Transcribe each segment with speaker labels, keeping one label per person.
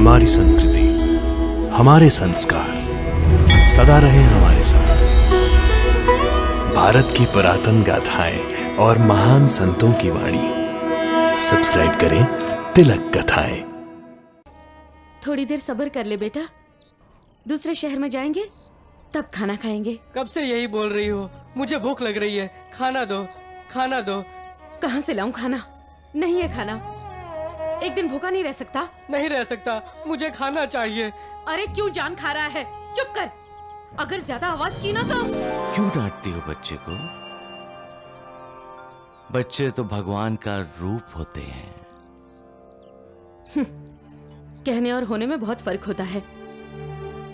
Speaker 1: हमारी संस्कृति, हमारे संस्कार सदा रहे हमारे साथ। भारत की पुरातन गाथाएं और महान संतों की वाणी। सब्सक्राइब करें तिलक कथाएं।
Speaker 2: थोड़ी देर सब्र कर ले बेटा, दूसरे शहर में जाएंगे तब खाना खाएंगे।
Speaker 3: कब से यही बोल रही हो, मुझे भूख लग रही है, खाना दो, खाना दो।
Speaker 2: कहाँ से लाऊं खाना? नहीं है खाना, एक दिन भूखा नहीं रह सकता।
Speaker 3: नहीं रह सकता, मुझे खाना चाहिए।
Speaker 2: अरे क्यों जान खा रहा है? चुप कर, अगर ज्यादा आवाज की ना तो।
Speaker 4: क्यों डांटती हो बच्चे को? बच्चे तो भगवान का रूप होते हैं।
Speaker 2: कहने और होने में बहुत फर्क होता है।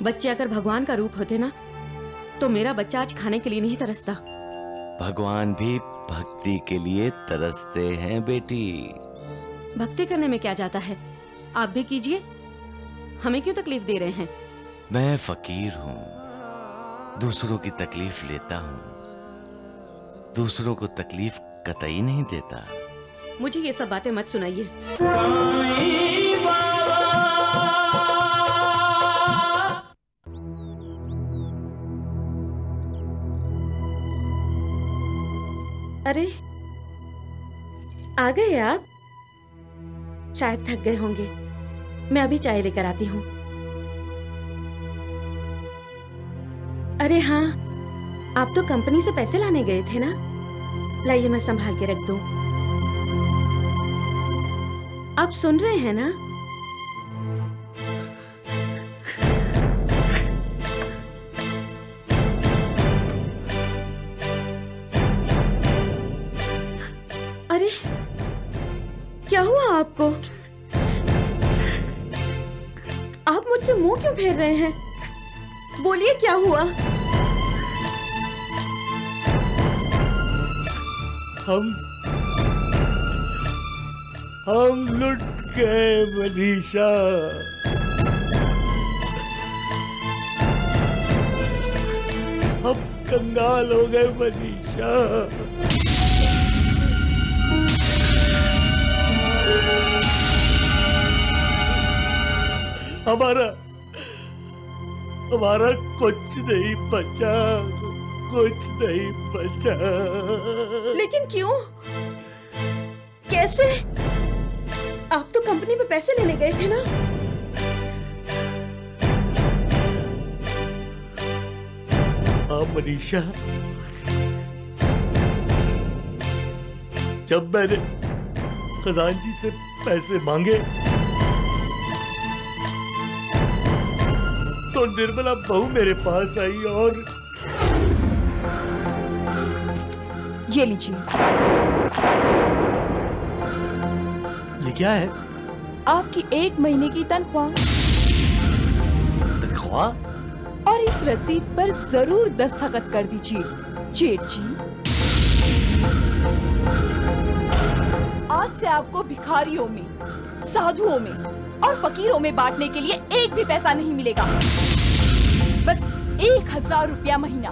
Speaker 2: बच्चे अगर भगवान का रूप होते ना तो मेरा बच्चा आज खाने के लिए नहीं तरसता।
Speaker 4: भगवान भी भक्ति के लिए तरसते हैं बेटी।
Speaker 2: भक्ति करने में क्या जाता है, आप भी कीजिए, हमें क्यों तकलीफ दे रहे हैं?
Speaker 4: मैं फकीर हूँ, दूसरों की तकलीफ लेता हूँ, दूसरों को तकलीफ कतई नहीं देता।
Speaker 2: मुझे ये सब बातें मत सुनाइए। अरे आ गए आप? शायद थक गए होंगे, मैं अभी चाय लेकर आती हूँ। अरे हाँ, आप तो कंपनी से पैसे लाने गए थे ना? लाइए मैं संभाल के रख दूँ। आप सुन रहे हैं ना? अरे क्या हुआ आपको? आप मुझसे मुंह क्यों फेर रहे हैं? बोलिए क्या हुआ?
Speaker 5: हम लुट गए मनीषा। हम कंगाल हो गए मनीषा। हमारा कुछ नहीं बचा, कुछ नहीं बचा।
Speaker 2: लेकिन क्यों? कैसे? आप तो कंपनी में पैसे लेने गए थे ना?
Speaker 5: हाँ मनीषा, जब मैंने खजांची से पैसे मांगे तो निर्मला बहू मेरे पास आई और
Speaker 6: ये लीजिए।
Speaker 5: ये क्या है?
Speaker 6: आपकी 1 महीने की तनख्वाह।
Speaker 5: तनख्वाह?
Speaker 6: और इस रसीद पर जरूर दस्तखत कर दीजिए जेठ जी। आज से आपको भिखारियों में, साधुओं में और फकीरों में बांटने के लिए एक भी पैसा नहीं मिलेगा। बस 1000 रुपया महीना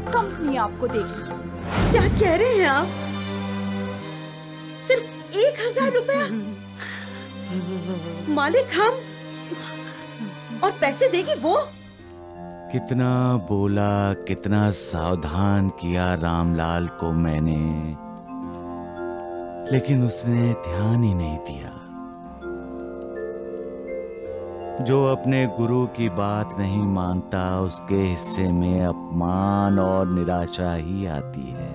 Speaker 6: कंपनी आपको देगी।
Speaker 2: क्या कह रहे हैं आप? सिर्फ 1000 रुपया? मालिक हम, और पैसे देगी वो?
Speaker 4: कितना बोला, कितना सावधान किया रामलाल को मैंने, लेकिन उसने ध्यान ही नहीं दिया। जो अपने गुरु की बात नहीं मानता उसके हिस्से में अपमान और निराशा ही आती है।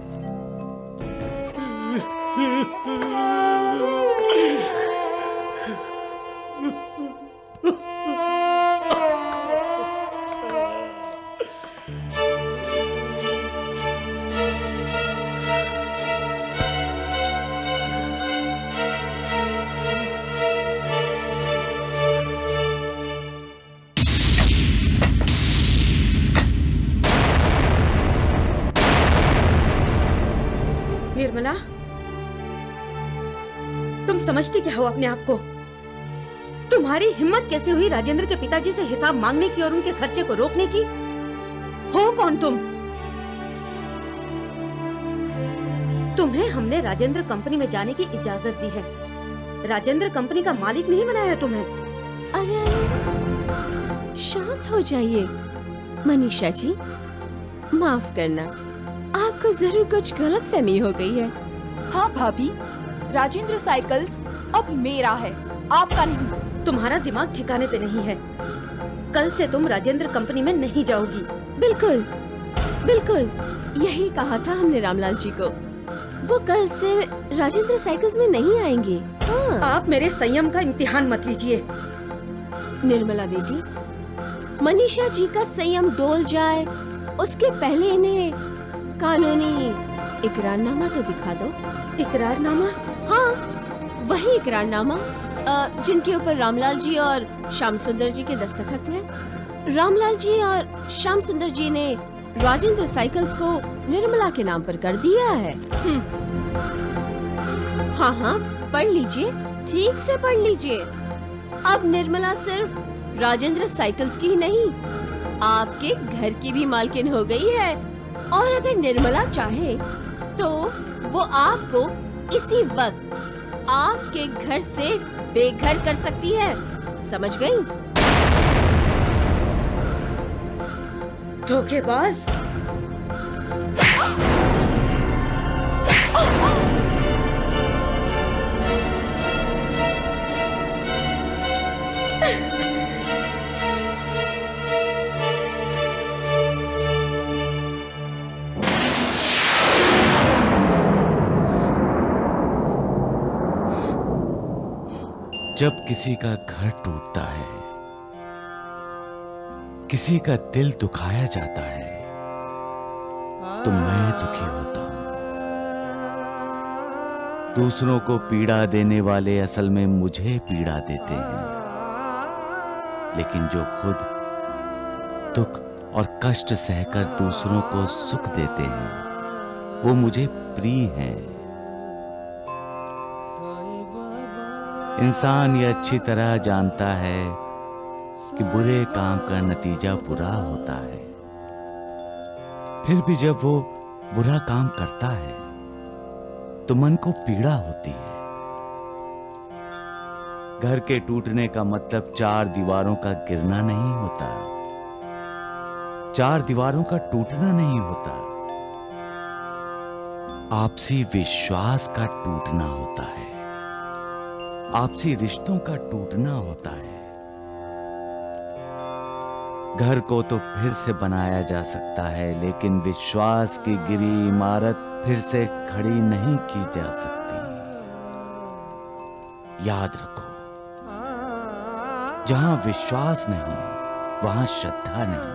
Speaker 2: निर्मला, तुम समझती क्या हो अपने आप को? तुम्हारी हिम्मत कैसे हुई राजेंद्र के पिताजी से हिसाब मांगने की और उनके खर्चे को रोकने की? हो कौन तुम? तुम्हें हमने राजेंद्र कंपनी में जाने की इजाजत दी है राजेंद्र कंपनी का मालिक नहीं बनाया तुम्हें।
Speaker 7: अरे अरे, शांत हो जाइए मनीषा जी, माफ करना, आपको जरूर कुछ गलतफहमी हो गई है।
Speaker 6: हाँ भाभी, राजेंद्र साइकिल्स अब मेरा है, आपका नहीं।
Speaker 2: तुम्हारा दिमाग ठिकाने पे नहीं है। कल से तुम राजेंद्र कंपनी में नहीं जाओगी।
Speaker 7: बिल्कुल बिल्कुल, यही कहा था हमने रामलाल जी को। वो कल से राजेंद्र साइकिल्स में नहीं आएंगे। हाँ।
Speaker 2: आप मेरे संयम का इम्तिहान मत लीजिए।
Speaker 7: निर्मला बेटी, मनीषा जी का संयम डोल जाए उसके पहले इन्हें कानूनी इकरारनामा तो दिखा दो।
Speaker 2: इकरारनामा?
Speaker 7: हाँ, वही इकरारनामा जिनके ऊपर रामलाल जी और श्याम सुंदर जी के दस्तखत हैं। रामलाल जी और श्याम सुंदर जी ने राजेंद्र साइकिल्स को निर्मला के नाम पर कर दिया है। हाँ हाँ, पढ़ लीजिए, ठीक से पढ़ लीजिए। अब निर्मला सिर्फ राजेंद्र साइकिल्स की ही नहीं, आपके घर की भी मालकिन हो गई है। और अगर निर्मला चाहे तो वो आपको किसी वक्त आपके घर से बेघर कर सकती है, समझ गई?
Speaker 2: धोखेबाज!
Speaker 4: जब किसी का घर टूटता है, किसी का दिल दुखाया जाता है, तो मैं दुखी होता हूं। दूसरों को पीड़ा देने वाले असल में मुझे पीड़ा देते हैं, लेकिन जो खुद दुख और कष्ट सहकर दूसरों को सुख देते हैं, वो मुझे प्रिय हैं। इंसान ये अच्छी तरह जानता है कि बुरे काम का नतीजा बुरा होता है, फिर भी जब वो बुरा काम करता है तो मन को पीड़ा होती है। घर के टूटने का मतलब चार दीवारों का गिरना नहीं होता, चार दीवारों का टूटना नहीं होता, आपसी विश्वास का टूटना होता है, आपसी रिश्तों का टूटना होता है। घर को तो फिर से बनाया जा सकता है, लेकिन विश्वास की गिरी इमारत फिर से खड़ी नहीं की जा सकती। याद रखो, जहां विश्वास नहीं वहां श्रद्धा नहीं,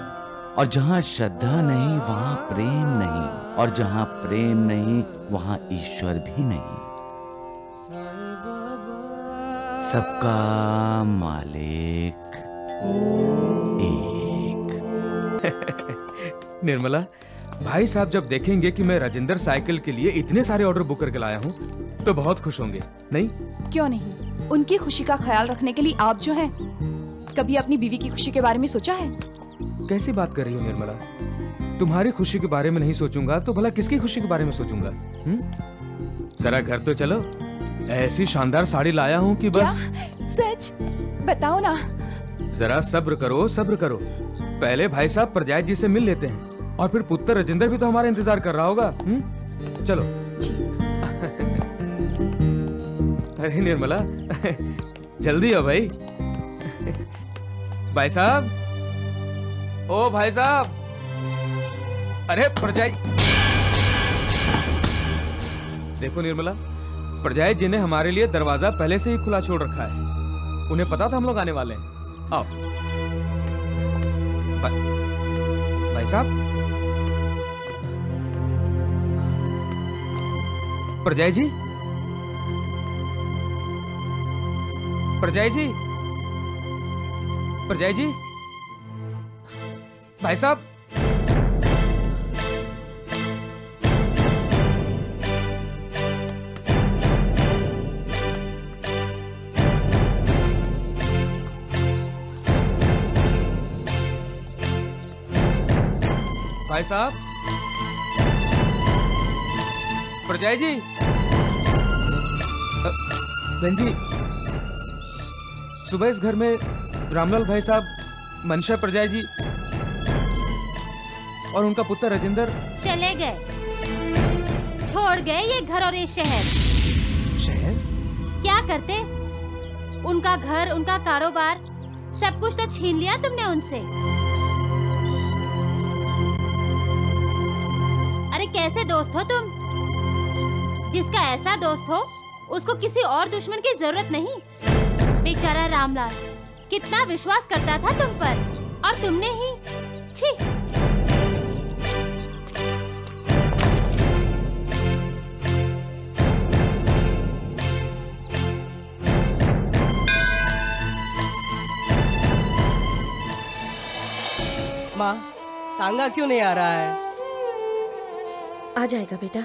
Speaker 4: और जहां श्रद्धा नहीं वहां प्रेम नहीं, और जहां प्रेम नहीं वहां ईश्वर भी नहीं। सबका मालिक एक।
Speaker 8: निर्मला, भाई साहब जब देखेंगे कि मैं राजेंद्र साइकिल के लिए इतने सारे ऑर्डर बुक करके लाया हूँ तो बहुत खुश होंगे, नहीं?
Speaker 6: क्यों नहीं, उनकी खुशी का ख्याल रखने के लिए आप जो हैं, कभी अपनी बीवी की खुशी के बारे में सोचा है?
Speaker 8: कैसी बात कर रही हो निर्मला? तुम्हारी खुशी के बारे में नहीं सोचूंगा तो भला किसकी खुशी के बारे में सोचूंगा? जरा घर तो चलो, ऐसी शानदार साड़ी लाया हूँ कि बस।
Speaker 6: सच बताओ ना।
Speaker 8: जरा सब्र करो, सब्र करो। पहले भाई साहब परजाई जी से मिल लेते हैं, और फिर पुत्र राजेंद्र भी तो हमारा इंतजार कर रहा होगा। चलो। अरे निर्मला, जल्दी हो भाई। भाई साहब, ओ भाई साहब, अरे परजाई। देखो निर्मला, परजाई जी ने हमारे लिए दरवाजा पहले से ही खुला छोड़ रखा है, उन्हें पता था हम लोग आने वाले हैं। आओ भाई साहब। परजाई जी, परजाई जी, परजाई जी, भाई साहब। भाई साहब, परजाई जी, बहन जी, सुबह इस घर में रामलाल भाई साहब, मनशा प्रजा जी और उनका पुत्र राजेंद्र
Speaker 9: चले गए, छोड़ गए ये घर और ये शहर।
Speaker 8: शहर?
Speaker 9: क्या करते? उनका घर, उनका कारोबार, सब कुछ तो छीन लिया तुमने उनसे। अरे कैसे दोस्त हो तुम? जिसका ऐसा दोस्त हो उसको किसी और दुश्मन की जरूरत नहीं। बेचारा रामलाल कितना विश्वास करता था तुम पर, और तुमने ही छी।
Speaker 3: माँ, तांगा क्यों नहीं आ रहा है?
Speaker 2: आ जाएगा बेटा।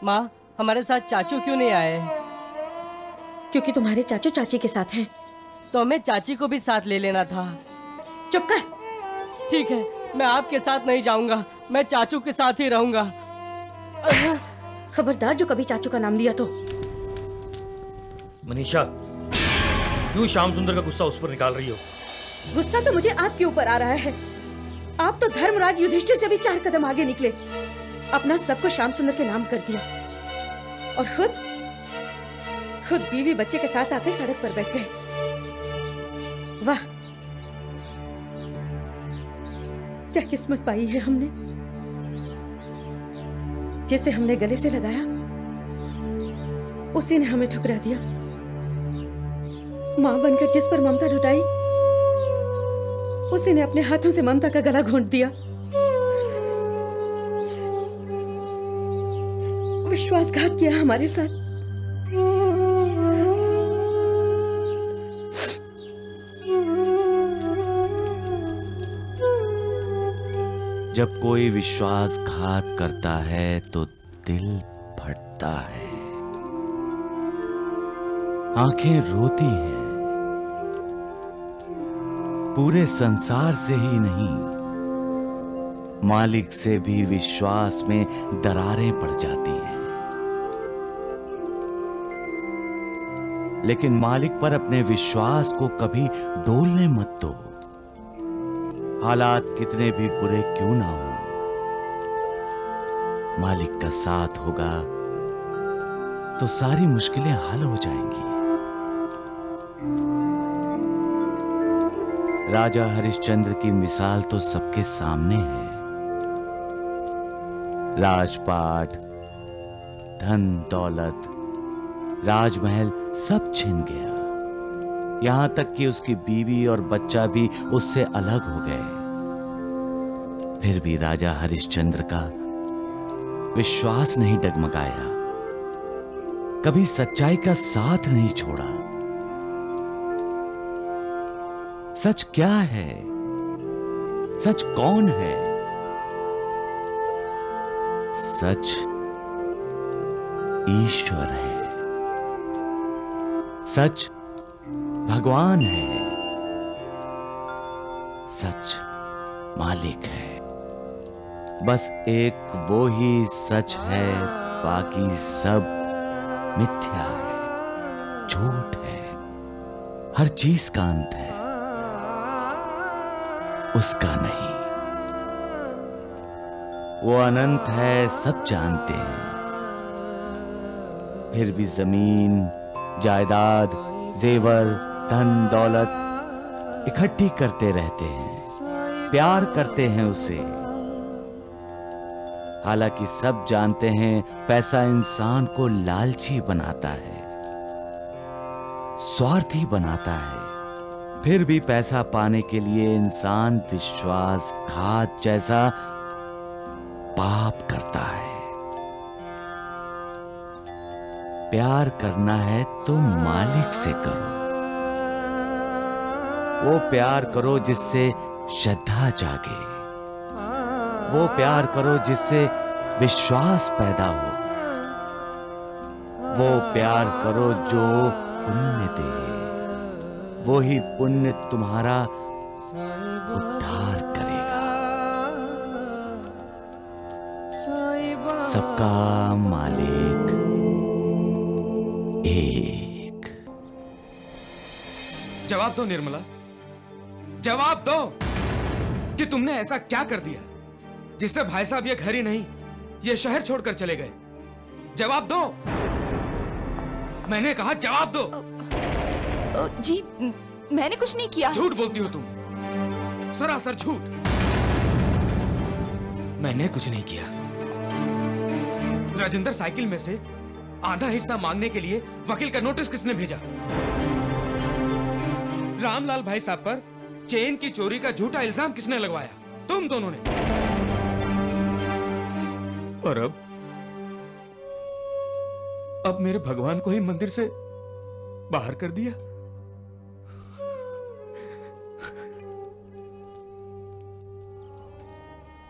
Speaker 3: माँ, हमारे साथ चाचू क्यों नहीं आए?
Speaker 2: क्योंकि तुम्हारे चाचू चाची के साथ हैं।
Speaker 3: तो हमें चाची को भी साथ ले लेना था।
Speaker 2: चुप कर।
Speaker 3: ठीक है, मैं आपके साथ नहीं जाऊंगा, मैं चाचू के साथ ही रहूंगा।
Speaker 2: खबरदार जो कभी चाचू का नाम लिया तो।
Speaker 5: मनीषा, क्यों श्याम सुंदर का गुस्सा उस पर निकाल रही हो?
Speaker 2: गुस्सा तो मुझे आपके ऊपर आ रहा है। आप तो धर्मराज युधिष्ठिर से भी 4 कदम आगे निकले, अपना सब कुछ श्याम सुंदर के नाम कर दिया, और खुद बीवी बच्चे के साथ आके सड़क पर बैठ गए। वाह, क्या किस्मत पाई है हमने। जिसे हमने गले से लगाया उसी ने हमें ठुकरा दिया। मां बनकर जिस पर ममता लुटाई उसी ने अपने हाथों से ममता का गला घोंट दिया। विश्वासघात किया हमारे साथ।
Speaker 4: जब कोई विश्वासघात करता है तो दिल फटता है, आंखें रोती हैं। पूरे संसार से ही नहीं, मालिक से भी विश्वास में दरारें पड़ जाती हैं। लेकिन मालिक पर अपने विश्वास को कभी डोलने मत दो। हालात कितने भी बुरे क्यों ना हो, मालिक का साथ होगा तो सारी मुश्किलें हल हो जाएंगी। राजा हरिश्चंद्र की मिसाल तो सबके सामने है। राजपाट, धन दौलत, राजमहल सब छिन गया। यहां तक कि उसकी बीवी और बच्चा भी उससे अलग हो गए। फिर भी राजा हरिश्चंद्र का विश्वास नहीं डगमगाया, कभी सच्चाई का साथ नहीं छोड़ा। सच क्या है? सच कौन है? सच ईश्वर है, सच भगवान है, सच मालिक है। बस एक वो ही सच है, बाकी सब मिथ्या है, झूठ है। हर चीज का अंत है, उसका नहीं। वो अनंत है, सब जानते हैं। फिर भी जमीन, जायदाद, जेवर, धन दौलत इकट्ठी करते रहते हैं, प्यार करते हैं उसे। हालांकि सब जानते हैं पैसा इंसान को लालची बनाता है, स्वार्थी बनाता है। फिर भी पैसा पाने के लिए इंसान विश्वासघात जैसा पाप करता है। प्यार करना है तो मालिक से करो। वो प्यार करो जिससे श्रद्धा जागे, वो प्यार करो जिससे विश्वास पैदा हो, वो प्यार करो जो पुण्य दे। वो ही पुण्य तुम्हारा उद्धार करेगा। सबका मालिक एक।
Speaker 8: जवाब दो निर्मला, जवाब दो कि तुमने ऐसा क्या कर दिया जिससे भाई साहब ये घर ही नहीं ये शहर छोड़कर चले गए। जवाब दो, मैंने कहा जवाब दो।
Speaker 6: जी मैंने कुछ नहीं किया।
Speaker 8: झूठ बोलती हो तुम, सरासर झूठ। मैंने कुछ नहीं किया। राजेंद्र साइकिल में से आधा हिस्सा मांगने के लिए वकील का नोटिस किसने भेजा? रामलाल भाई साहब पर चेन की चोरी का झूठा इल्जाम किसने लगवाया? तुम दोनों ने। और अब मेरे भगवान को ही मंदिर से बाहर कर दिया।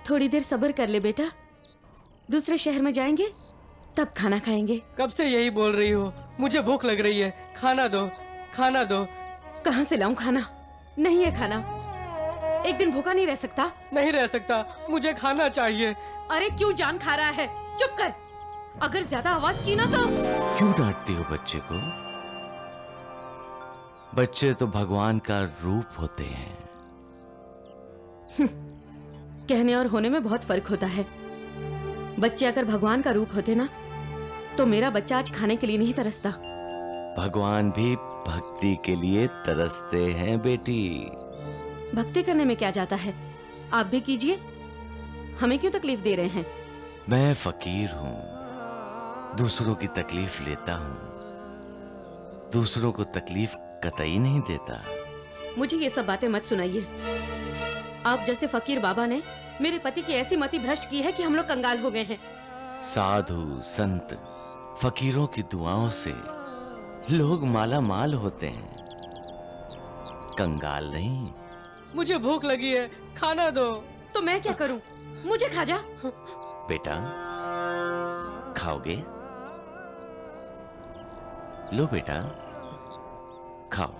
Speaker 2: थोड़ी देर सब्र कर ले बेटा, दूसरे शहर में जाएंगे तब खाना खाएंगे।
Speaker 3: कब से यही बोल रही हो, मुझे भूख लग रही है, खाना दो, खाना दो।
Speaker 2: कहाँ से लाऊं खाना? नहीं है खाना। एक दिन भूखा नहीं रह सकता?
Speaker 3: नहीं रह सकता, मुझे खाना चाहिए।
Speaker 2: अरे क्यों जान खा रहा है? चुप कर, अगर ज्यादा आवाज की ना तो।
Speaker 4: क्यों डांटती हो बच्चे को? बच्चे तो भगवान का रूप होते हैं।
Speaker 2: कहने और होने में बहुत फर्क होता है। बच्चे अगर भगवान का रूप होते ना तो मेरा बच्चा आज खाने के लिए नहीं तरसता।
Speaker 4: भगवान भी भक्ति के लिए तरसते हैं बेटी।
Speaker 2: भक्ति करने में क्या जाता है? आप भी कीजिए, हमें क्यों तकलीफ दे रहे हैं?
Speaker 4: मैं फकीर हूँ, दूसरों की तकलीफ लेता हूँ, दूसरों को तकलीफ कतई नहीं देता।
Speaker 2: मुझे ये सब बातें मत सुनाइए। आप जैसे फकीर बाबा ने मेरे पति की ऐसी मति भ्रष्ट की है कि हम लोग कंगाल हो गए हैं।
Speaker 4: साधु संत फकीरों की दुआओं से लोग माला माल होते हैं, कंगाल नहीं।
Speaker 3: मुझे भूख लगी है, खाना दो।
Speaker 2: तो मैं क्या करूं? मुझे खा जा।
Speaker 4: बेटा खाओगे? लो बेटा खाओ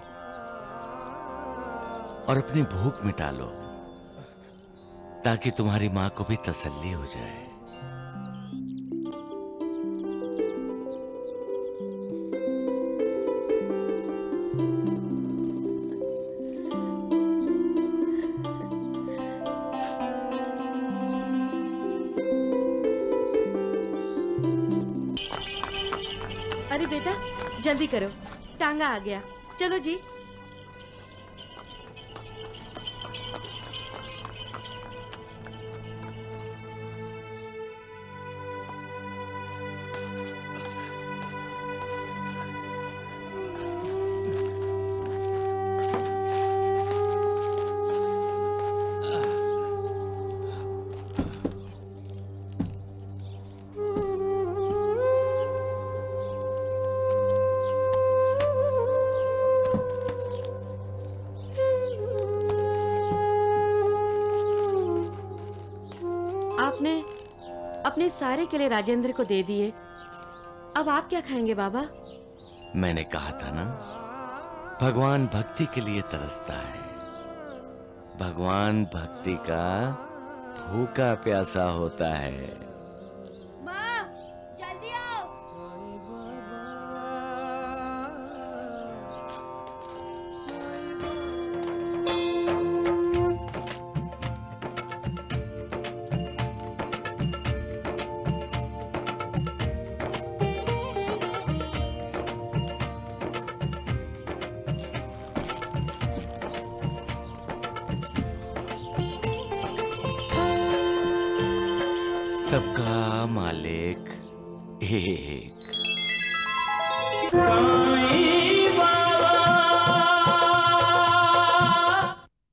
Speaker 4: और अपनी भूख मिटा लो ताकि तुम्हारी मां को भी तसल्ली हो जाए।
Speaker 2: अरे बेटा जल्दी करो, टांगा आ गया। चलो जी। आपने अपने सारे किले राजेंद्र को दे दिए, अब आप क्या खाएंगे बाबा?
Speaker 4: मैंने कहा था ना, भगवान भक्ति के लिए तरसता है। भगवान भक्ति का भूखा प्यासा होता है।
Speaker 7: माँ जल्दी आओ।
Speaker 4: सबका मालिक एक।